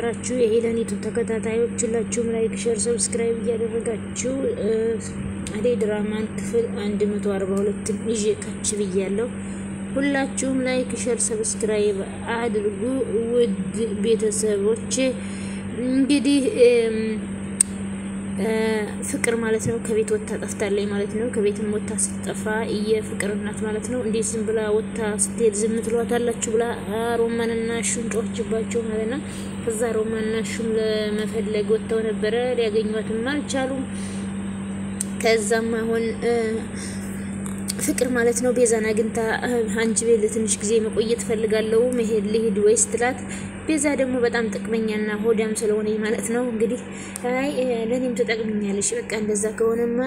የተከበራችሁ የሄለኒቱ ተከታታዮች ሁላችሁም ላይክ ሼር ሰብስክራይብ እያደረጋችሁ አደይ ድራማን ክፍል 142 ይዤ ከች ብያለሁ። ሁላችሁም ላይክ ሼር ሰብስክራይብ አድርጉ ውድ ቤተሰቦች። እንግዲህ ፍቅር ማለት ነው ከቤት ወጣ ጠፍታለች ማለት ነው። ከቤትም ወጣ ስትጠፋ የፍቅር እናት ማለት ነው እንዴት ዝም ብላ ወጣ ስትሄድ ዝም ትሏታላችሁ ብላ ሮማንና ሹም ጮህችባቸው ማለት ነው። ከዛ ሮማንና ሹም ለመፈለግ ወጣው ነበር ሊያገኙዋትም አልቻሉም። ከዛም አሁን ፍቅር ማለት ነው ቤዛን አግኝታ አንቺ ቤት ለትንሽ ጊዜ መቆየት ፈልጋለሁ መሄድ ልሂድ ወይስ ትላት። ቤዛ ደግሞ በጣም ጥቅመኛና ሆዳም ስለሆነ ማለት ነው እንግዲህ አይ ለኔም ተጠቅመኛለሽ በቃ እንደዛ ከሆነማ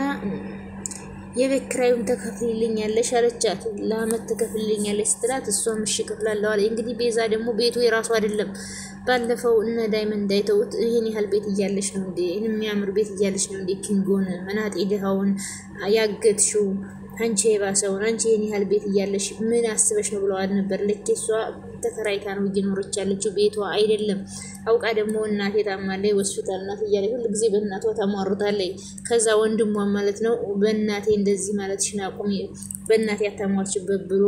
የቤት ኪራዩን ተከፍልልኛለሽ አለቻት። ለአመት ተከፍልልኛለሽ ስትላት እሷም እሺ ከፍላለሁ አለ። እንግዲህ ቤዛ ደግሞ ቤቱ የራሱ አይደለም ባለፈው እነ ዳይመንድ አይተውት ይሄን ያህል ቤት እያለሽ ነው እንዴ የሚያምር ቤት እያለሽ ነው እንዴ ኪንጎን መናጤ ደሃውን ያገትሽው አንቺ የባሰውን አንቺ የኔ ያህል ቤት እያለሽ ምን አስበሽ ነው ብለዋል ነበር። ለኬሷ ተከራይታ ነው እየኖረች ያለችው ቤቷ አይደለም። አውቃ ደግሞ እናቴ ታማለች ሆስፒታል ናት እያለች ሁሉ ጊዜ በእናቷ ታሟርታለች። ከዛ ወንድሟ ማለት ነው በእናቴ እንደዚህ ማለትሽን አቁሚ በእናቴ አታሟርችበት ብሎ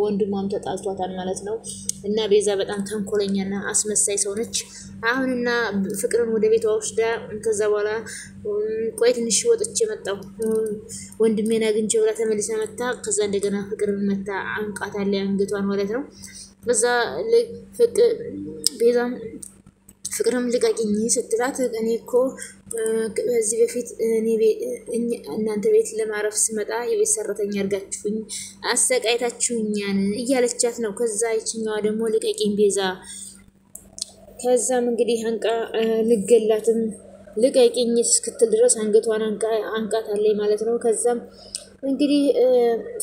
ወንድሟም ተጣልቷታል ማለት ነው። እና ቤዛ በጣም ተንኮለኛና አስመሳይ ሰው ነች። አሁንና ፍቅርን ወደ ቤቷ ወስዳ ከዛ በኋላ ቆይ ትንሽ ወጥቼ መጣሁ ወንድሜን አግኝቼ ብላ ተመልሳ መጣ። ከዛ እንደገና ፍቅርን መታ አንቃታለች አንገቷን ማለት ነው። በዛ ፍቅር ቤዛም ፍቅርም ልቀቂኝ ስትላት እኔ እኮ በዚህ በፊት እናንተ ቤት ለማረፍ ስመጣ የቤት ሰራተኛ አርጋችሁኝ አሰቃይታችሁኛን እያለቻት ነው። ከዛ ይችኛዋ ደግሞ ልቀቂኝ ቤዛ ከዛም እንግዲህ አንቃ ልገላትም ልቀቂኝ እስክትል ድረስ አንገቷን አንቃታለች ማለት ነው። ከዛም እንግዲህ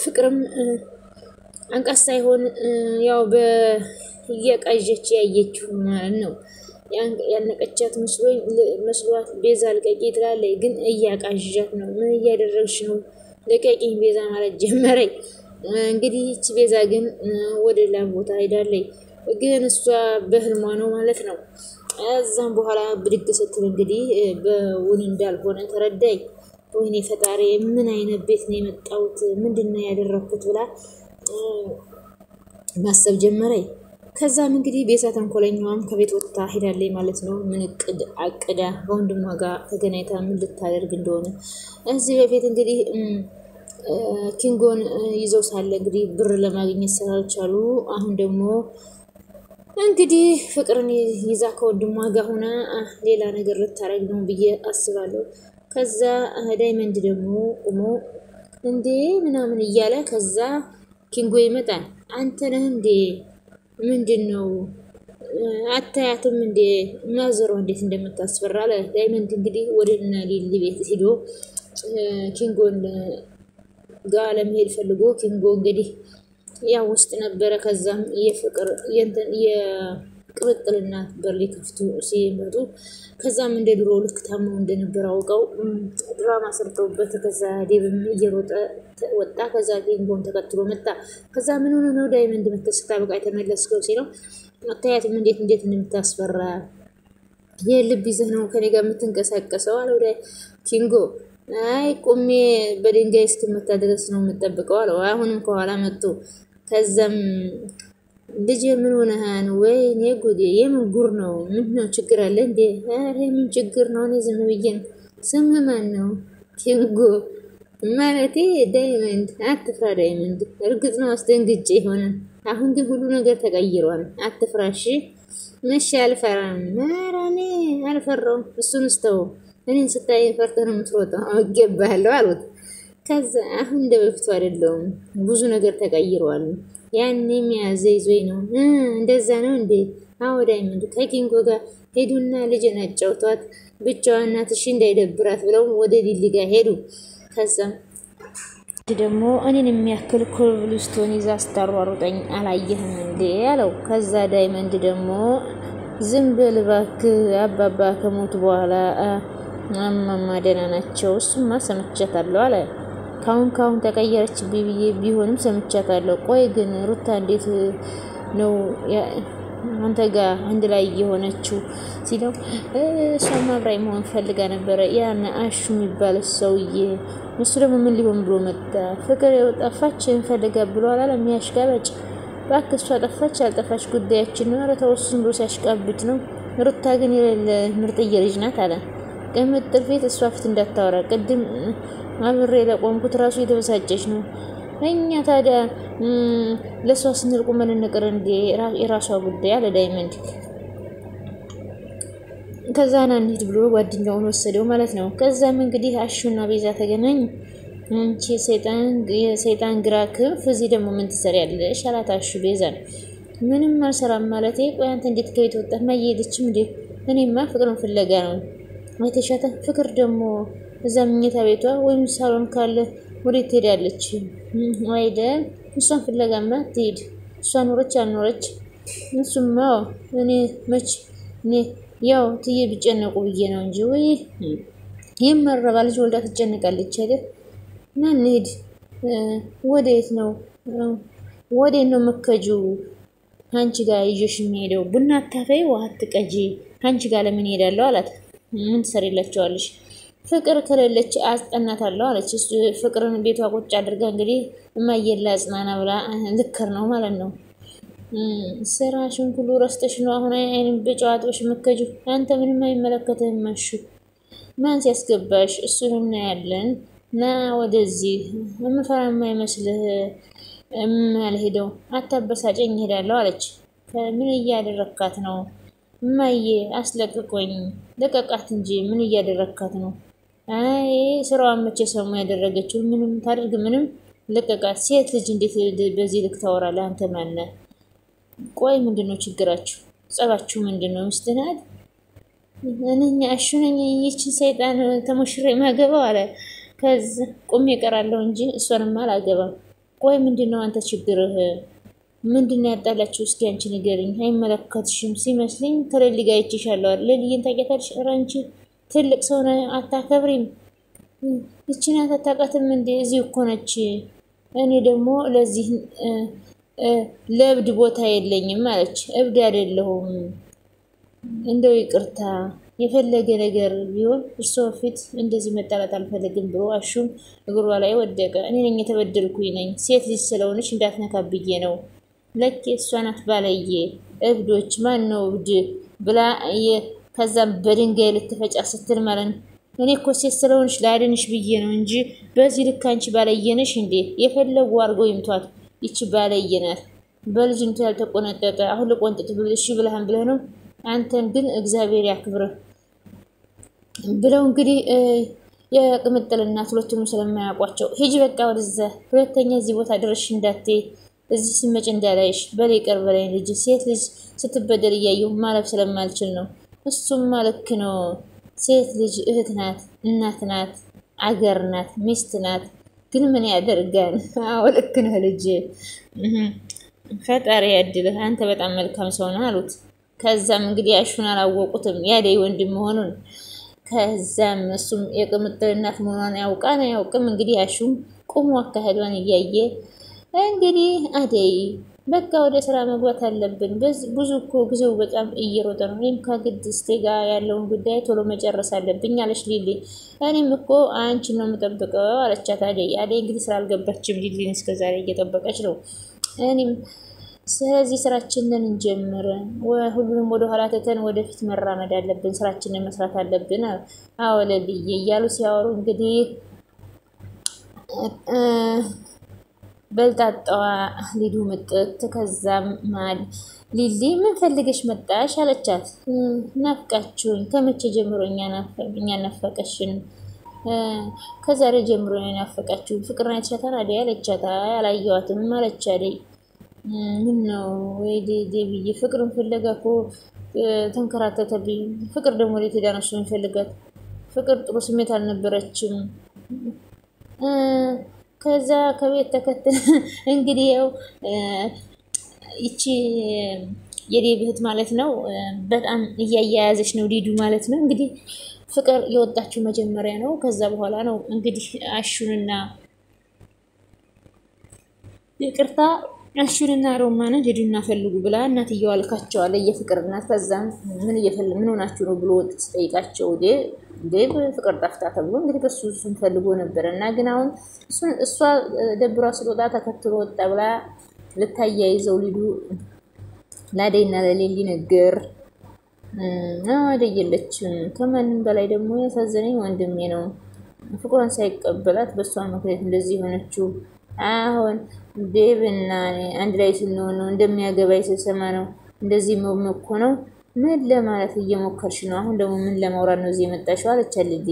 ፍቅርም አንቃት ሳይሆን ያው በየቃጀች ያየችው ማለት ነው ያነቀቻት መስሏት ቤዛ ልቀቂ ትላለች። ግን እያቃዣት ነው ምን እያደረግሽ ነው ልቀቂኝ ቤዛ ማለት ጀመረኝ። እንግዲህ እቺ ቤዛ ግን ወደ ሌላ ቦታ ሄዳለች ግን እሷ በህልሟ ነው ማለት ነው። እዛም በኋላ ብድግ ስትል እንግዲህ በውን እንዳልሆነ ተረዳኝ። ወይኔ ፈጣሪ ምን አይነት ቤት ነው የመጣሁት ምንድነው ያደረኩት ብላ ማሰብ ጀመረኝ። ከዛም እንግዲህ ቤዛ ተንኮለኛዋም ከቤት ወጥታ ሄዳለች ማለት ነው። ምን እቅድ አቅዳ በወንድሟ ጋር ተገናኝታ ምን ልታደርግ እንደሆነ እዚህ በፊት እንግዲህ ኪንጎን ይዘው ሳለ እንግዲህ ብር ለማግኘት ስላልቻሉ አሁን ደግሞ እንግዲህ ፍቅርን ይዛ ከወንድሟ ጋር ሆና ሌላ ነገር ልታረግ ነው ብዬ አስባለሁ። ከዛ ዳይመንድ ደግሞ ቆሞ እንዴ ምናምን እያለ ከዛ ኪንጎ ይመጣል። አንተ ነህ እንዴ ምንድነው አታያትም እንዴ ማዘሯ እንዴት እንደምታስፈራ አለ ዳይመንድ። እንግዲህ ወደና ሊሊ ቤት ሄዶ ኪንጎን ጋር ለመሄድ ፈልጎ ኪንጎ እንግዲህ ያው ውስጥ ነበረ። ከዛም የፍቅር የቅብጥልና በር ሊከፍቱ ሲመጡ ከዛም እንደ ድሮ ልክ ታመው እንደነበር አውቀው ድራማ ሰርተውበት ከዛ ዴብም እየሮጠ ወጣ። ከዛ ኪንጎም ተከትሎ መጣ። ከዛ ምን ሆነ ነው ዳይመንድ መተስታ በቃ የተመለስከው ሲለው አታያትም እንዴት እንደምታስፈራ የልብ ይዘህ ነው ከኔ ጋር የምትንቀሳቀሰው አለው ኪንጎ። አይ ቆሜ በድንጋይ እስክመታ ድረስ ነው የምጠብቀው አለው። አሁንም ከኋላ መጡ። ከዛም ልጅ ምን ሆነህ ነው ወይ እኔ ጉዴ የምን ጉር ነው ምንድነው ችግር አለ እንዴ? አረ ምን ችግር ነው እኔ ዝም ብዬ ነው። ስም ማን ነው? ኪንጎ ማለቴ ዳይመንድ። አትፍራ ዳይመንድ። እርግጥ ነው አስደንግጬ ይሆናል አሁን ግን ሁሉ ነገር ተቀይሯል አትፍራሽ። መቼ አልፈራም። ኧረ እኔ አልፈራውም እሱን ስተው እኔን ስታይ ፈርተህ ነው የምትሮጠው አውቄብሃለሁ አሉት። ከዛ አሁን እንደበፊቱ አይደለም ብዙ ነገር ተቀይሯል ያኔም ያዘይዞይ ነው እንደዛ ነው እንዴ? አዎ ዳይመንድ ከኪንጎ ጋር ሄዱና ልጅን አጫውቷት ብቻዋን እናትሽ እንዳይደብራት ብለው ወደ ሊሊ ጋር ሄዱ። ከዛ ደግሞ እኔን የሚያክል ኮብልስቶን ይዛ ስታሯሩጠኝ አላየህም እንዴ አለው። ከዛ ዳይመንድ ደግሞ ዝም በል እባክህ አባባ ከሞቱ በኋላ ማማማ ደህና ናቸው እሱማ ሰምቻታለሁ አለ። ካሁን ተቀየረች ብዬ ቢሆንም ሰምቻታለሁ። ቆይ ግን ሩታ እንዴት ነው አንተ ጋር አንድ ላይ የሆነችው ሲለው እሷም አብራኝ መሆን ፈልጋ ነበረ ያን አሹ የሚባል ሰውዬ እሱ ደግሞ ምን ሊሆን ብሎ መጣ ፍቅር ጠፋች እንፈልጋ ብሎ አላለም ያሽጋበጭ እባክህ እሷ ጠፋች አልጠፋች ጉዳያችን ነው ኧረ ተው እሱ ዝም ብሎ ሲያሽቃብጥ ነው ሩታ ግን የሌለ ምርጥዬ ልጅ ናት አለ ቅምጥል ፊት እሷ ፊት እንዳታወራ ቅድም አብሬ ለቆምኩት ራሱ የተበሳጨች ነው እኛ ታዲያ ለሷ ስንል ቁመን እንቅር እንዴ የራሷ ጉዳይ አለ ዳይመንድ ከዛና እንሂድ ብሎ ጓደኛውን ወሰደው ማለት ነው ከዛም እንግዲህ አሹና ቤዛ ተገናኙ አንቺ የሰይጣን ግራ ክንፍ እዚህ ደግሞ ምን ትሰሪያለሽ አላት አሹ ቤዛን ምንም አልሰራም ማለቴ ቆይ አንተ እንዴት ከቤት ወጣህ ማየደችም እንዴ እኔማ ፍቅርን ፍለጋ ነው አይተሻተ ፍቅር ደግሞ እዛ መኝታ ቤቷ ወይም ሳሎን ካለ ወዴት ትሄዳለች አይደል እሷን ፍለጋማ ትሄድ እሷ ኖረች አልኖረች እሱማ እኔ መች እኔ ያው ትዬ ቢጨነቁ ብዬ ነው እንጂ ወይ የመረባ ልጅ ወልዳ ትጨነቃለች አይደል እና እንሂድ ወዴት ነው መከጁ አንቺ ጋር ይዤሽ የሚሄደው ቡና አታፈይ ውሃ አትቀጂ አንቺ ጋር ለምን ሄዳለሁ አላት ምን ትሰሪላቸዋለሽ ፍቅር ከሌለች አስጠናታለሁ አለች ፍቅርን ቤቷ ቁጭ አድርጋ እንግዲህ እማየላ አጽናና ብላ ልከር ነው ማለት ነው ስራሽን ሁሉ ረስተሽ ነው አሁን አይን በጨዋታሽ መከጁ አንተ ምንም አይመለከተህም ማሹ ማን ሲያስገባሽ እሱን እናያለን ና ወደዚህ ምፈራማ አይመስልህ አልሄደው አታበሳጨኝ ሄዳለሁ አለች ምን እያደረካት ነው ማዬ አስለቅቆኝ ለቀቃት እንጂ ምን እያደረካት ነው አይ ስራዋን መቼ ሰሙ ያደረገችው ምንም ታደርግ ምንም ለቀቃት ሴት ልጅ እንዴት በዚህ ልክ ታወራለህ አንተ ማን ቆይ ምንድነው ችግራችሁ ጸባችሁ ምንድነው ምስትናት እኔኛ አሹነኝ ይቺ ሰይጣን ተሞሽሬ ማገባው አለ ከዛ ቆሜ እቀራለሁ እንጂ እሷንም አላገባም ቆይ ምንድነው አንተ ችግርህ ምንድነው ያጣላችሁ እስኪ አንቺ ንገሪኝ አይመለከትሽም ሲመስልኝ ከሌሊ ጋር ይችሻለሁ ሌሊን ታውቂያታለሽ አንቺ ትልቅ ሰው ነው አታከብሪም እቺና ታጣቃትም እንደ እዚህ እኮ ነች እኔ ደግሞ ለዚህ ለብድ ቦታ የለኝም ማለች እብድ አይደለሁም እንደው ይቅርታ የፈለገ ነገር ቢሆን እርሶ ፊት እንደዚህ መጣላት አልፈልግም ብሎ አሹም እግሯ ላይ ወደቀ እኔ ነኝ የተበደልኩኝ ነኝ ሴት ልጅ ስለሆነች እንዳትነካብዬ ነው ለክ እሷ ናት ባለየ እብዶች ማን ነው እብድ ብላ ከዛም በድንጋይ ልትፈጫ ስትል ማለት እኔ እኮ ሴት ስለሆነች ላድንሽ ብዬ ነው እንጂ በዚህ ልክ አንቺ ባለየነሽ እንዴ የፈለጉ አርገው ይምቷት ይቺ ባለየናት በልጅንቱ ያልተቆነጠጠ አሁን ለቆንጥጥ ብልሽ ብለህን ብለህ ነው አንተን ግን እግዚአብሔር ያክብርህ ብለው እንግዲህ የቅምጥል እናት ሁለቱንም ስለማያውቋቸው ሂጂ በቃ ወደዛ ሁለተኛ እዚህ ቦታ ድረሽ እንዳትይ እዚህ ሲመጭ እንዳላይሽ በሌቀር በላይ ልጅ ሴት ልጅ ስትበደል እያየሁ ማለፍ ስለማልችል ነው እሱም ማለክ ነው ሴት ልጅ እህት ናት እናት ናት አገር ናት ሚስት ናት ግን ምን ያደርጋል አዎ ልክ ነህ ልጅ ፈጣሪ ያድልህ አንተ በጣም መልካም ሰው ነህ አሉት ከዛም እንግዲህ አሹን አላወቁትም ያደይ ወንድም መሆኑን ከዛም እሱም የቅምጥል እናት መሆኗን ያውቅም እንግዲህ አሹም ቁሙ አካሄዷን እያየ እንግዲህ አደይ በቃ ወደ ስራ መግባት አለብን ብዙ እኮ ጊዜው በጣም እየሮጠ ነው እኔም ከግድስቴ ጋር ያለውን ጉዳይ ቶሎ መጨረስ አለብኝ አለች ሊሊ እኔም እኮ አንቺን ነው የምጠብቀው አለቻት አደይ እንግዲህ ስራ አልገባችም ሊሊን እስከዛሬ እየጠበቀች ነው እኔም ስለዚህ ስራችንን እንጀምር ሁሉንም ወደ ኋላ ተተን ወደፊት መራመድ አለብን ስራችንን መስራት አለብን አወለልዬ እያሉ ሲያወሩ እንግዲህ በልጣጣዋ ሊዱ መጥት ከዛም ማል ሊሊ ምን ፈልገሽ መጣሽ አለቻት ናፍቃችሁኝ ከመቼ ጀምሮ እኛ ናፈቀሽን ከዛሬ ጀምሮ ናፈቃችሁ ፍቅርና የተሻታራ አደይ አለቻት አላየዋትም አለች አደይ ምን ነው ወይ ዴቢዬ ፍቅርን ፍለጋ እኮ ተንከራተተብኝ ፍቅር ደግሞ ለቴዳ ነው እሱን ፈልጋት ፍቅር ጥሩ ስሜት አልነበረችም ከዛ ከቤት ተከተለ እንግዲህ ያው እቺ የዴብህት ማለት ነው በጣም እያያያዘች ነው ሊዱ ማለት ነው እንግዲህ ፍቅር የወጣችው መጀመሪያ ነው ከዛ በኋላ ነው እንግዲህ አሹንና ይቅርታ አሹንና ሮማንን ሄዱና ፈልጉ ብላ እናትየው አልካቸዋለ የፍቅር እናት። ከዛም ምን ምን ሆናችሁ ነው ብሎ ጠይቃቸው ዴብ ፍቅር ጠፍታ ተብሎ እንግዲህ እሱን ፈልጎ ነበርና ግን አሁን እሷ ደብሯ ስለወጣ ተከትሎ ወጣ ብላ ልታያይዘው ሊዱ ላደይና ለሌሊ ነገር አደየለችም። ከማንም በላይ ደግሞ ያሳዘነኝ ወንድሜ ነው። ፍቅሯን ሳይቀበላት በሷ ምክንያት እንደዚህ ሆነችው። አሁን ዴብና አንድ ላይ ስንሆን እንደሚያገባይ ስሰማ ነው እንደዚህ መመኮ ነው። ምን ለማለት እየሞከርሽ ነው? አሁን ደግሞ ምን ለማውራት ነው እዚህ የመጣሽው? አለቻለች።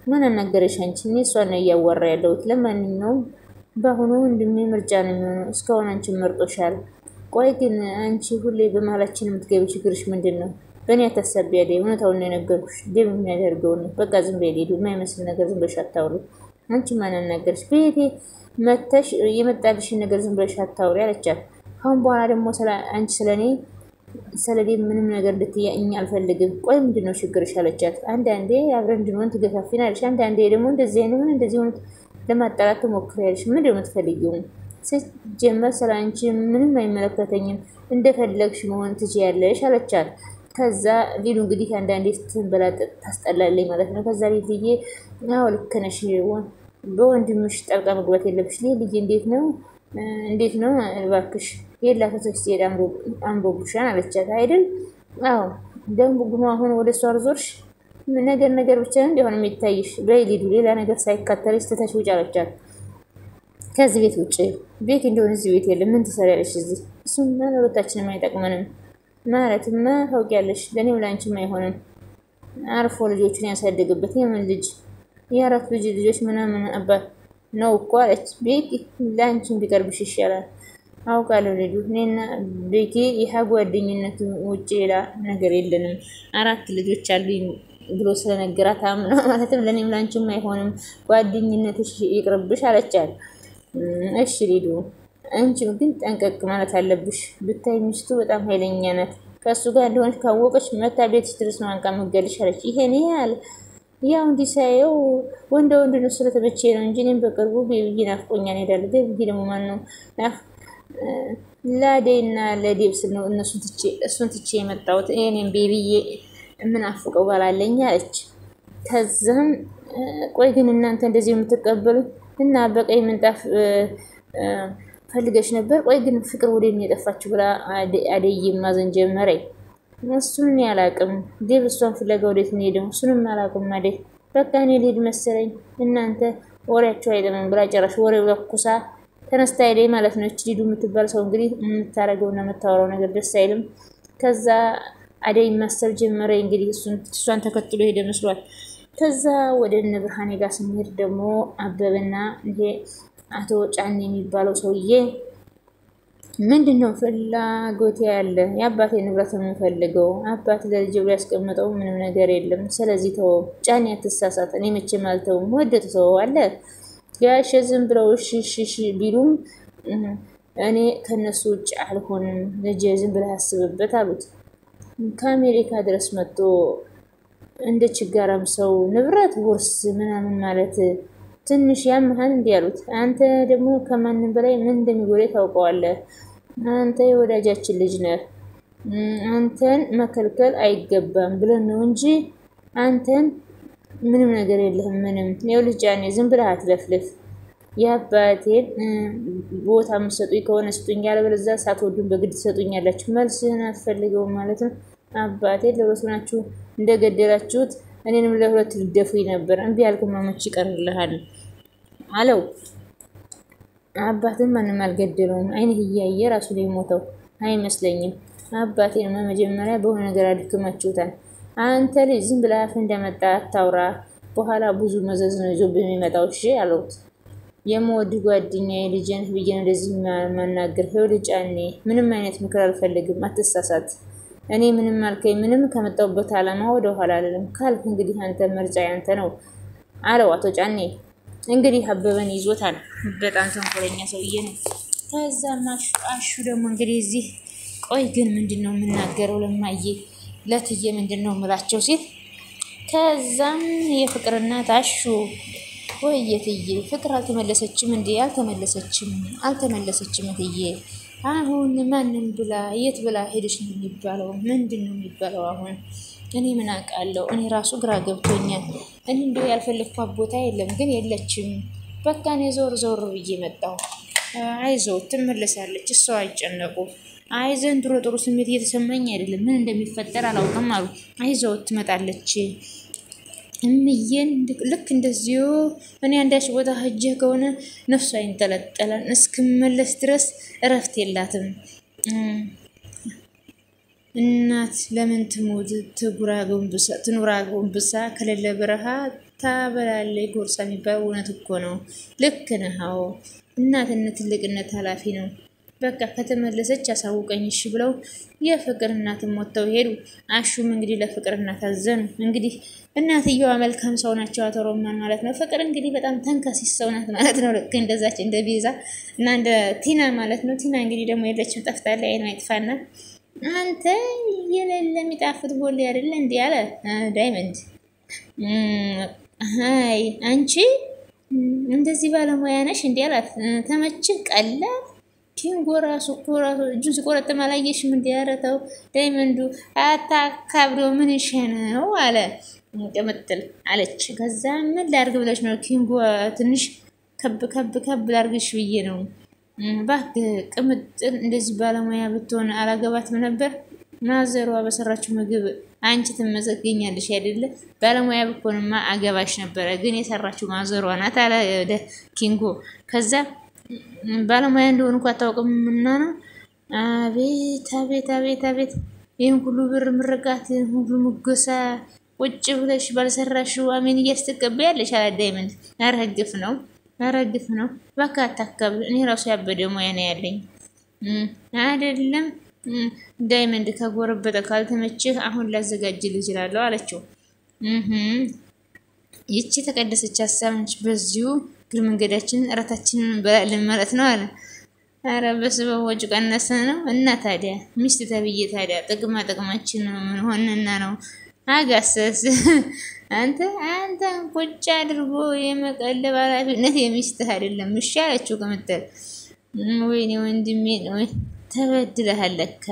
ማን አናገረሽ አንቺ? እኔ እሷን ነው እያወራ ያለሁት። ለማንኛውም በአሁኑ ወንድሜ ምርጫ ነው የሚሆነው። እስካሁን አንቺን መርጦሻል። ቆይ ግን አንቺ ሁሌ በመሀላችን የምትገቢ ችግርሽ ምንድን ነው? በእኔ አታሳቢ አይደል? እውነታውን ነው የነገርኩሽ። ዴብ የሚያደርገው ነው። በቃ ዝም በይ ሄዱ። የማይመስል ነገር ዝም ብለሽ አታውሪ። አንቺ ማን አናገረሽ? ቤቴ መተሽ የመጣልሽን ነገር ዝም ብለሽ አታውሪ አለቻት። አሁን በኋላ ደግሞ አንቺ ስለኔ ስለዴብ ምንም ነገር እንድትያኝ አልፈልግም። ቆይ ምንድነው ችግርሽ አለቻት። አንዳንዴ አብረን እንድንሆን ትገፋፊናለሽ፣ አንዳንዴ ደግሞ እንደዚህ ሆነ ለማጣላት ትሞክሪያለሽ። ምንድነው የምትፈልጊው? ስትጀመር ስለ አንቺ ምንም አይመለከተኝም፣ እንደፈለግሽ መሆን ትችያለሽ አለቻት። ከዛ ሊዱ እንግዲህ አንዳንዴ ስትንበላጥ ታስጠላለኝ ማለት ነው። ከዛ ልጅዬ አዎ ልክ ነሽ፣ በወንድምሽ ጣልቃ መግባት የለብሽ። ልጅ እንዴት ነው እባክሽ የላፈሰች ሲሄድ አምሮብሻን አለቻት። አይደል? አዎ ደግሞ ጉማ አሁን ወደ እሷ አርዞርሽ ነገር ብቻ እንደሆነ የሚታይሽ። በይ ሊዱ ሌላ ነገር ሳይካተልሽ ትተሽ ውጭ አለቻት። ከዚህ ቤት ውጭ ቤት እንደሆነ እዚህ ቤት የለም። ምን ትሰሪያለሽ እዚህ? እሱማ ለሁለታችንም አይጠቅመንም። ማለትማ ታውቂያለሽ ለእኔም ለአንቺም አይሆንም። አርፎ ልጆቹን ያሳደግበት የምን ልጅ የአራት ልጆች ምናምን አባት ነው እኮ አለች። ቤኪ ለአንቺም ቢቀርብሽ ይሻላል። አውቃለሁ ሊዱ እኔና ቤኪ ይህ ጓደኝነት ውጭ ሌላ ነገር የለንም። 4 ልጆች አሉኝ ብሎ ስለነገራት አምና ማለትም ለእኔም ለአንቺም አይሆንም፣ ጓደኝነትሽ ይቅርብሽ አለቻት። እሺ ሊዱ አንቺም ግን ጠንቀቅ ማለት አለብሽ። ብታይ ሚስቱ በጣም ኃይለኛ ናት። ከሱ ጋር እንደሆነች ካወቀች መታ ቤትሽ ድረስ ነው አንቃ መገደልሽ አለች። ይሄን ያው እንዲሳየው ወንድ ነው ስለተመቼ ነው እንጂ እኔም በቅርቡ ቤቢዬ ናፍቆኛል እሄዳለሁ። ቤቢዬ ደግሞ ማን ነው? ላዴና ለዴብ ስል ነው እሱን ትቼ የመጣሁት። እኔም ቤቢዬ የምናፍቀው ባላለኝ አለች። ከዛም ቆይ ግን እናንተ እንደዚህ የምትቀበሉ እና በቀይ ምንጣፍ ፈልገሽ ነበር? ቆይ ግን ፍቅር ወዴት ነው የጠፋችሁ? ብላ አደይ ማዘን ጀመረኝ። እሱን ያላቅም ዴብ እሷን ፍለጋ ወዴት ነው ሄደው? እሱንም አላቅም አደይ። በቃ እኔ ልሄድ መሰለኝ እናንተ ወሬያቸው አይደለም ብላ ጨራሽ ወሬው ለኩሳ ተነስታ ሄደኝ ማለት ነው። እቺ ሊዱ የምትባል ሰው እንግዲህ የምታረገውና የምታወራው ነገር ደስ አይልም። ከዛ አደይ ማሰብ ጀመረ። እንግዲህ እሷን ተከትሎ ሄደ መስሏል። ከዛ ወደ እነ ብርሃኔ ጋር ስንሄድ ደግሞ አበበና ይሄ አቶ ጫኔ የሚባለው ሰውዬ ምንድነው ፍላጎት ያለ የአባቴ ንብረት ነው የምፈልገው። አባት ለልጅ ብሎ ያስቀመጠው ምንም ነገር የለም። ስለዚህ ተው ጫኔ አትሳሳት። እኔ መቼም አልተውም። ወደት ሰው አለ ያሽ ዝም ብለው እሺ ቢሉም እኔ ከነሱ ውጭ አልሆንም። ልጅ ዝም ብለህ አስብበት አሉት። ከአሜሪካ ድረስ መጥቶ እንደ ችጋራም ሰው ንብረት ውርስ ምናምን ማለት ትንሽ ያምሃን እንዲህ ያሉት። አንተ ደግሞ ከማንም በላይ ምን እንደሚጎዳ ታውቀዋለህ። አንተ የወዳጃችን ልጅ ነህ። አንተን መከልከል አይገባም ብለን ነው እንጂ አንተን ምንም ነገር የለህም። ምንም ነው ልጅ ያኔ ዝም ብለህ አትለፍልፍ። የአባቴን ቦታ የምትሰጡኝ ከሆነ ስጡኝ፣ ያለበለዚያ ሳትወዱን በግድ ትሰጡኛላችሁ። መልስህን አትፈልገውም ማለት ነው። አባቴ ለሮስ ናችሁ እንደገደላችሁት እኔንም ለሁለት ልደፉኝ ነበር። እምቢ አልኩማ መች ይቀርልሃል አለው። አባቴን ማንም አልገደለውም። አይንህ እያየ ራሱ ላይ ሞተው አይመስለኝም። አባቴን መጀመሪያ በሆነ ነገር አድክማችሁታል። አንተ ልጅ ዝም ብለህ አፍ እንደመጣ አታውራ። በኋላ ብዙ መዘዝ ነው ይዞ በሚመጣው እሺ አለውት። የምወድ ጓደኛዬ ልጅን ብዬ ነው እንደዚህ ማናገር። ልጅ ጫኔ ምንም አይነት ምክር አልፈልግም። አትሳሳት። እኔ ምንም አልከኝ ምንም ከመጣሁበት ዓላማ ወደ ኋላ አይደለም ካልክ እንግዲህ አንተ ምርጫ ያንተ ነው አለው አቶ ጫኔ። እንግዲህ አበበን ይዞታል። በጣም ተንኮለኛ ሰውዬ ነው። ከዛም አሹ ደግሞ እንግዲህ እዚህ ቆይ ግን ምንድነው የምናገረው ለማየ ለትየ ምንድነው ምላቸው ሲል ከዛም የፍቅር እናት አሹ ወየትዬ ፍቅር አልተመለሰችም እንዴ? አልተመለሰችም እትዬ። አሁን ማንም ብላ የት ብላ ሄደች ነው የሚባለው? ምንድን ነው የሚባለው አሁን? እኔ ምን አውቃለሁ? እኔ ራሱ ግራ ገብቶኛል። እኔ እንደው ያልፈለግኳት ቦታ የለም ግን የለችም። በቃ እኔ ዞር ብዬ መጣሁ። አይዞህ ትመለሳለች፣ እሷ አይጨነቁ። አይ ዘንድሮ ጥሩ ስሜት እየተሰማኝ አይደለም፣ ምን እንደሚፈጠር አላውቅም አሉ። አይዞህ ትመጣለች እምዬን ልክ እንደዚሁ እኔ አንዳች ቦታ ሂጄ ከሆነ ነፍሷ ይንጠለጠላል። እስክመለስ ድረስ እረፍት የላትም። እናት ለምን ትሞት ትኑራ ጎንብሳ ከሌለ በረሃ ታበላለች ጎርሳ የሚባል እውነት እኮ ነው። ልክ ነህ። አዎ እናትነት ትልቅነት ኃላፊ ነው። በቃ ከተመለሰች አሳውቀኝ እሺ ብለው የፍቅር እናትም ወጥተው ሄዱ። አሹም እንግዲህ ለፍቅር እናት አዘኑ። እንግዲህ እናትየዋ መልካም ሰው ናቸው፣ አቶ ሮማን ማለት ነው። ፍቅር እንግዲህ በጣም ተንከሲስ ሰው ናት ማለት ነው። ልክ እንደዛች እንደ ቤዛ እና እንደ ቲና ማለት ነው። ቲና እንግዲህ ደግሞ የለችም፣ ጠፍታለች። አይኗ ይጥፋና አንተ የሌለ የሚጣፍጥ ቦሌ አይደለ እንዲህ አለ ዳይመንድ። አይ አንቺ እንደዚህ ባለሙያ ነሽ እንዲህ አላት። ተመችህ ቀላ ኪንጎ ራሱ እጁን ሲቆረጥም አላየሽም? እንዲህ ያረተው ዳይመንዱ አታካብዶ ምን ነው አለ። ቅምጥል አለች። ከዛ ምን ላድርግ ብለሽ ነው ኪንጎ? ትንሽ ከብ ላድርግሽ ብዬ ነው። እባክህ ቅምጥል እንደዚህ ባለሙያ ብትሆን አላገባትም ነበር። ማዘሯ በሰራችው ምግብ አንቺ ትመዘገኛለሽ አይደለ? ባለሙያ ብትሆንማ አገባሽ ነበረ። ግን የሰራችው ማዘሯ ናት አለ ኪንጎ። ከዛ ባለሙያ እንደሆነ እንኳን አታውቅምና ነው። አቤት ይህን ሁሉ ብር ምርቃት፣ ሁሉ ሙገሳ ቁጭ ብለሽ ባልሰራሽው አሜን እያስተቀበያለሽ አለ ዳይመንድ። ኧረ ግፍ ነው በቃ አታካብድ። እኔ ራሱ ያበደ ሙያ ነው ያለኝ አይደለም። ዳይመንድ ከጎረበጠ ካልተመችህ አሁን ላዘጋጅልህ እችላለሁ አለችው። ይቺ ተቀደሰች ሀሳብ ነች። በዚሁ እግር መንገዳችንን እራታችንን እንበላለን ማለት ነው አለ። ኧረ በስበብ ወጪ ቀነሰ ነው እና ታዲያ ሚስት ተብዬ ታዲያ ጥቅማችን ምን ሆነና ነው? አጋሰስ አንተ ቁጭ አድርጎ የመቀለብ ኃላፊነት የሚስትህ አይደለም። እሺ አለችው ቅምጥል። ወይኔ ወንድሜ ነው ተበድለሃል ለካ።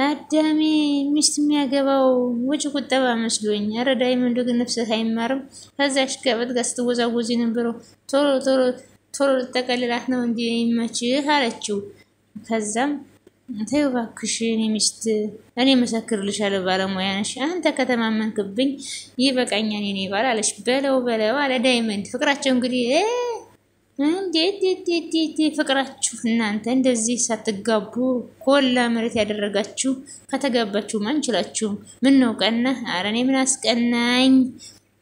አዳሜ ሚስት የሚያገባው ወጪ ቁጠባ መስሎኝ። ኧረ ዳይመንድ ግን ነፍስህ አይማርም። ከዛሽ ከበት ጋር ስትወዛወዚ ነበረው። ቶሎ ልጠቀልላት ነው እንጂ ይመችህ አለችው። ከዛም ተይው እባክሽ እኔ ሚስት እኔ መሰክርልሻለሁ ባለሙያ ነሽ። አንተ ከተማመንክብኝ ይበቃኛል የኔ ባል አለች። በለው አለ ዳይመንድ። ፍቅራቸው እንግዲህ እንዴት ፍቅራችሁ እናንተ እንደዚህ ሳትጋቡ ኮላ መሬት ያደረጋችሁ። ከተጋባችሁ ማን ችላችሁ? ምን ነው ቀና? ኧረ እኔ ምን አስቀናኝ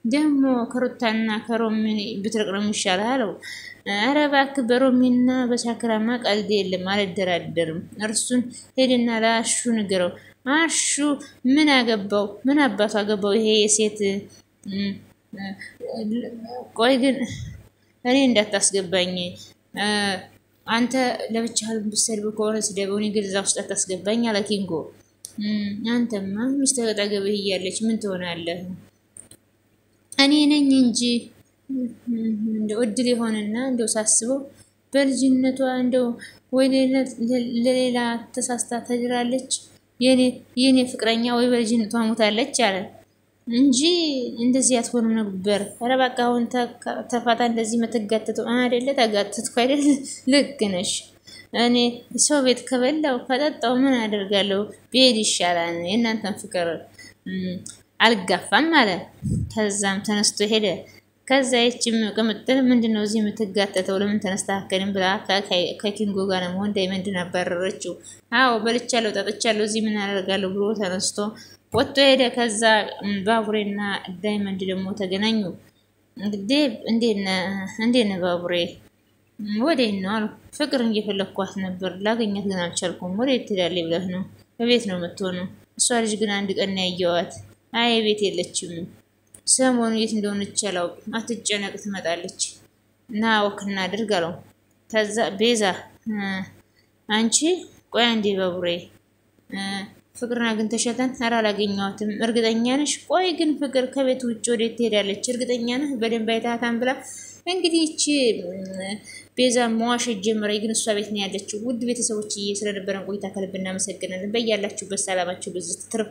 ደግሞ ከሩታና ከሮሚ ብትርቅ ነው የሚሻለው አለው። ኧረ እባክህ በሮሚና በሻክራማ ቀልድ የለም፣ አልደራደርም። እርሱን ሄድና ለአሹ ንገረው። አሹ ምን አገባው? ምን አባቱ አገባው? ይሄ የሴት ቆይ ግን እኔ እንዳታስገባኝ። አንተ ለብቻህ ብትሰድብ ከሆነ ስደበው፣ እኔ ግን እዛ ውስጥ አታስገባኝ አለ ኪንጎ። አንተማ ሚስትህ አጠገብህ እያለች ምን ትሆናለህ? እኔ ነኝ እንጂ እንደው እድል የሆነና እንደው ሳስበው በልጅነቷ እንደው ወይ ለሌላ ተሳስታ ተድራለች የኔ ፍቅረኛ፣ ወይ በልጅነቷ ሞታለች አለ እንጂ እንደዚህ አትሆንም ነበር። ኧረ በቃ አሁን ተፋታ። እንደዚህ መተጋተተው አይደለ? ተጋተትኩ አይደለ? ልክ ነሽ። እኔ ሰው ቤት ከበላው ከጠጣው ምን አደርጋለሁ? ብሄድ ይሻላል። የእናንተን ፍቅር አልጋፋም አለ። ከዛም ተነስቶ ሄደ። ከዛ ይችም ቅምጥል ምንድነው እዚህ የምትጋተተው? ለምን ተነስተካከልን ብላ ከኪንጎ ጋር ነው ዳይመንድን አባረረችው። አዎ በልቻለሁ ጠጥቻለሁ እዚህ ምን አደርጋለሁ ብሎ ተነስቶ ወጥቶ ሄደ። ከዛ ባቡሬና ዳይመንድ ደግሞ ተገናኙ። እንግዲህ እንዴት ነህ ባቡሬ? ወዴት ነው አሉ። ፍቅርን እየፈለኳት ነበር ላገኛት ግን አልቻልኩም። ወዴት ትሄዳለች ብለህ ነው? በቤት ነው የምትሆነው። እሷ ልጅ ግን አንድ ቀን ያየዋት። አይ ቤት የለችም። ሰሞኑ የት እንደሆነች አላውቅም። አትጨነቅ ትመጣለች። እና ወክ እናድርግ አለው። ከዛ ቤዛ አንቺ ቆይ አንዴ ባቡሬ ፍቅርን አግኝተሻታል? ኧረ አላገኘኋትም። እርግጠኛ ነሽ? ቆይ ግን ፍቅር ከቤት ውጭ ወዴት ትሄዳለች? እርግጠኛ ነህ? በደንብ አይታታን ብላ እንግዲህ እቺ ቤዛ መዋሸት ጀመረ ግን እሷ ቤት ነው ያለችው ውድ ቤተሰቦች ስለነበረን ቆይታ ከልብ እናመሰግናለን በያላችሁበት ሰላማችሁ ብዙ ትርፍ